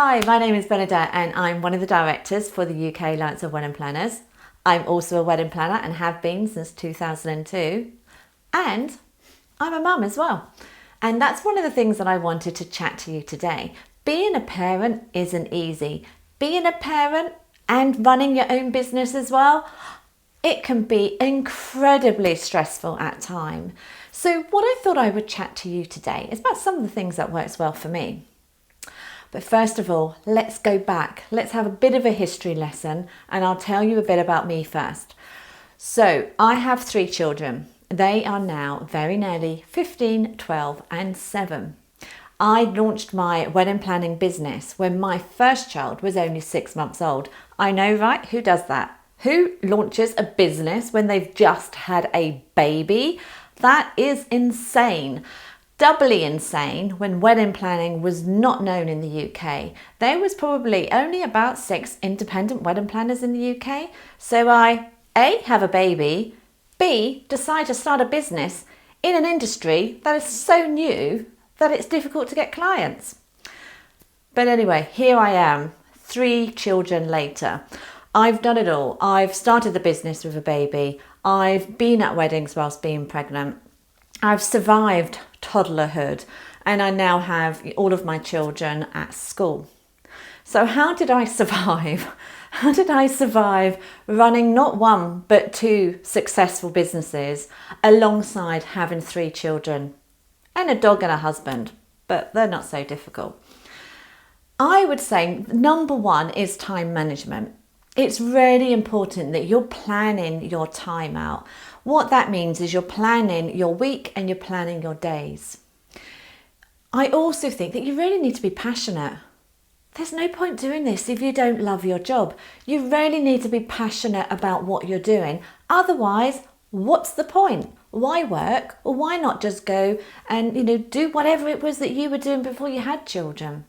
Hi, my name is Bernadette and I'm one of the directors for the UK Alliance of Wedding Planners. I'm also a wedding planner and have been since 2002. And I'm a mum as well. And that's one of the things that I wanted to chat to you today. Being a parent isn't easy. Being a parent and running your own business as well, it can be incredibly stressful at times. So what I thought I would chat to you today is about some of the things that works well for me. But first of all, let's go back. Let's have a bit of a history lesson and I'll tell you a bit about me first. So I have 3 children. They are now very nearly 15, 12 and 7. I launched my wedding planning business when my first child was only 6 months old. I know, right? Who does that? Who launches a business when they've just had a baby? That is insane. Doubly insane when wedding planning was not known in the UK. There was probably only about 6 independent wedding planners in the UK. So I, A, have a baby, B, decide to start a business in an industry that is so new that it's difficult to get clients. But anyway, here I am, 3 children later. I've done it all. I've started the business with a baby. I've been at weddings whilst being pregnant. I've survived toddlerhood and I now have all of my children at school. So how did I survive? How did I survive running not 1 but 2 successful businesses alongside having 3 children and a dog and a husband? But they're not so difficult. I would say number 1 is time management. It's really important that you're planning your time out. What that means is you're planning your week and you're planning your days. I also think that you really need to be passionate. There's no point doing this if you don't love your job. You really need to be passionate about what you're doing. Otherwise, what's the point? Why work? Or why not just go and do whatever it was that you were doing before you had children?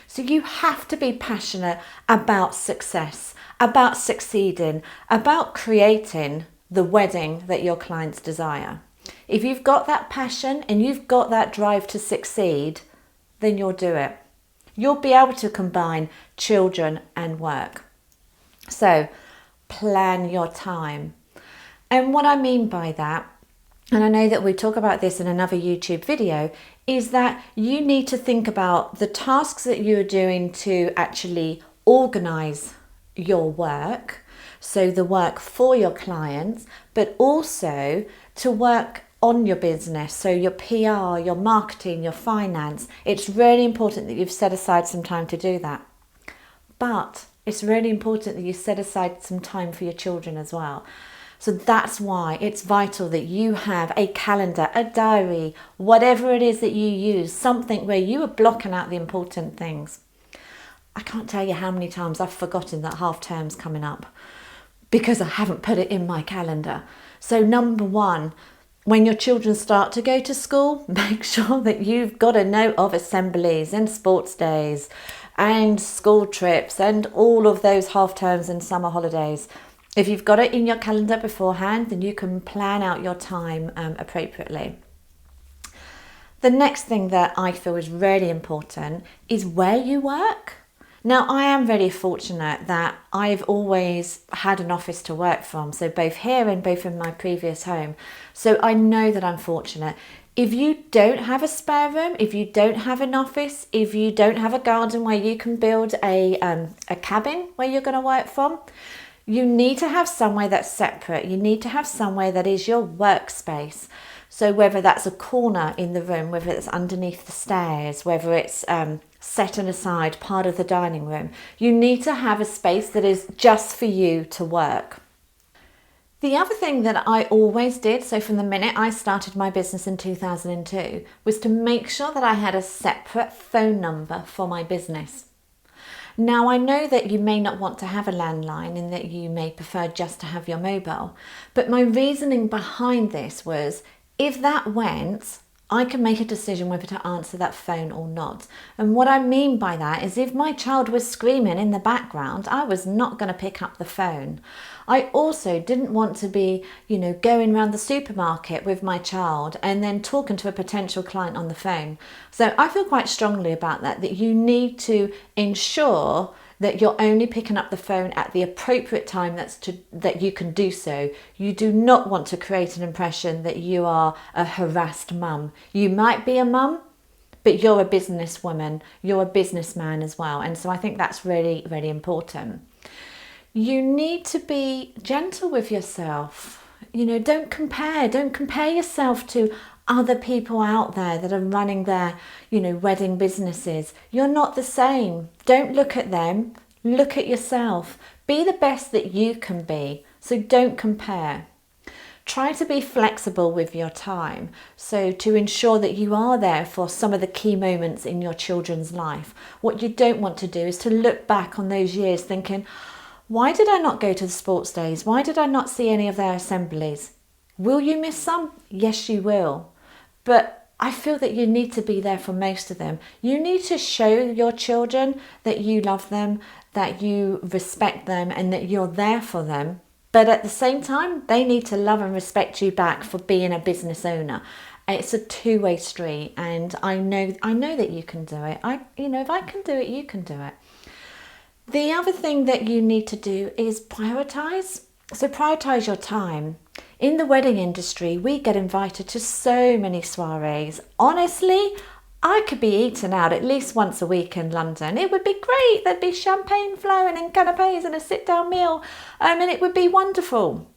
So you have to be passionate about success, about succeeding, about creating the wedding that your clients desire. If you've got that passion and you've got that drive to succeed, then you'll do it. You'll be able to combine children and work. So plan your time. And what I mean by that, and I know that we talk about this in another YouTube video, is that you need to think about the tasks that you're doing to actually organize your work, so the work for your clients, but also to work on your business, so your PR, your marketing, your finance. It's really important that you've set aside some time to do that. But it's really important that you set aside some time for your children as well. So that's why it's vital that you have a calendar, a diary, whatever it is that you use, something where you are blocking out the important things. I can't tell you how many times I've forgotten that half term's coming up because I haven't put it in my calendar. So number 1, when your children start to go to school, make sure that you've got a note of assemblies and sports days and school trips and all of those half terms and summer holidays. If you've got it in your calendar beforehand, then you can plan out your time appropriately. The next thing that I feel is really important is where you work. Now, I am very fortunate that I've always had an office to work from, so both here and both in my previous home. So I know that I'm fortunate. If you don't have a spare room, if you don't have an office, if you don't have a garden where you can build a cabin where you're going to work from, you need to have somewhere that's separate. You need to have somewhere that is your workspace. So whether that's a corner in the room, whether it's underneath the stairs, whether it's set aside part of the dining room, you need to have a space that is just for you to work. The other thing that I always did, so from the minute I started my business in 2002, was to make sure that I had a separate phone number for my business. Now, I know that you may not want to have a landline and that you may prefer just to have your mobile, but my reasoning behind this was if that went, I can make a decision whether to answer that phone or not. And what I mean by that is if my child was screaming in the background, I was not going to pick up the phone. I also didn't want to be, going around the supermarket with my child and then talking to a potential client on the phone. So I feel quite strongly about that you need to ensure that you're only picking up the phone at the appropriate time that you can do so. You do not want to create an impression that you are a harassed mum. You might be a mum, but you're a businesswoman, you're a businessman as well. And so I think that's really, really important. You need to be gentle with yourself. Don't compare yourself to other people out there that are running their, wedding businesses. You're not the same. Don't look at them. Look at yourself. Be the best that you can be. So don't compare. Try to be flexible with your time. So to ensure that you are there for some of the key moments in your children's life. What you don't want to do is to look back on those years thinking, why did I not go to the sports days? Why did I not see any of their assemblies? Will you miss some? Yes, you will. But I feel that you need to be there for most of them. You need to show your children that you love them, that you respect them, and that you're there for them. But at the same time, they need to love and respect you back for being a business owner. It's a two-way street, and I know that you can do it. If I can do it, you can do it. The other thing that you need to do is prioritize. So prioritize your time. In the wedding industry, we get invited to so many soirees. Honestly, I could be eating out at least once a week in London. It would be great. There'd be champagne flowing and canapes and a sit-down meal, and it would be wonderful.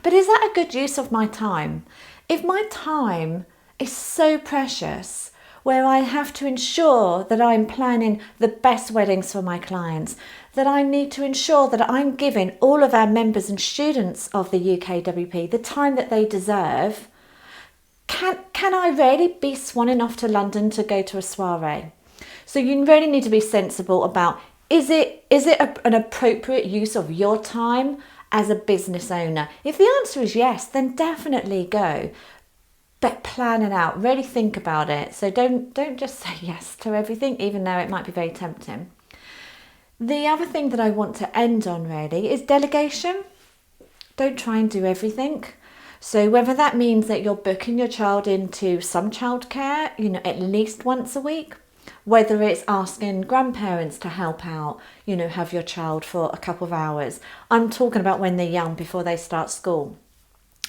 But is that a good use of my time? If my time is so precious, where I have to ensure that I'm planning the best weddings for my clients, that I need to ensure that I'm giving all of our members and students of the UKAWP the time that they deserve, can I really be swanning off to London to go to a soiree? So you really need to be sensible about, is it an appropriate use of your time as a business owner? If the answer is yes, then definitely go. But plan it out, really think about it. So don't just say yes to everything, even though it might be very tempting. The other thing that I want to end on really is delegation. Don't try and do everything. So whether that means that you're booking your child into some childcare, at least once a week, whether it's asking grandparents to help out, have your child for a couple of hours. I'm talking about when they're young, before they start school.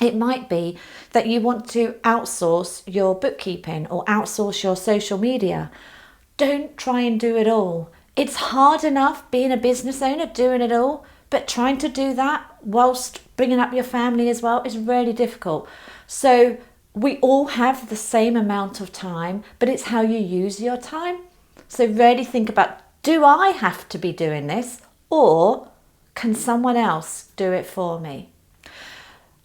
It might be that you want to outsource your bookkeeping or outsource your social media. Don't try and do it all. It's hard enough being a business owner, doing it all, but trying to do that whilst bringing up your family as well is really difficult. So we all have the same amount of time, but it's how you use your time. So really think about, do I have to be doing this, or can someone else do it for me?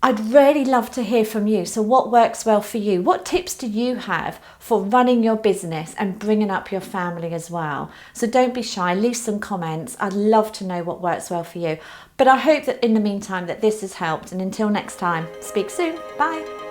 I'd really love to hear from you. So what works well for you? What tips do you have for running your business and bringing up your family as well? So don't be shy, leave some comments. I'd love to know what works well for you. But I hope that in the meantime that this has helped. And until next time, speak soon. Bye.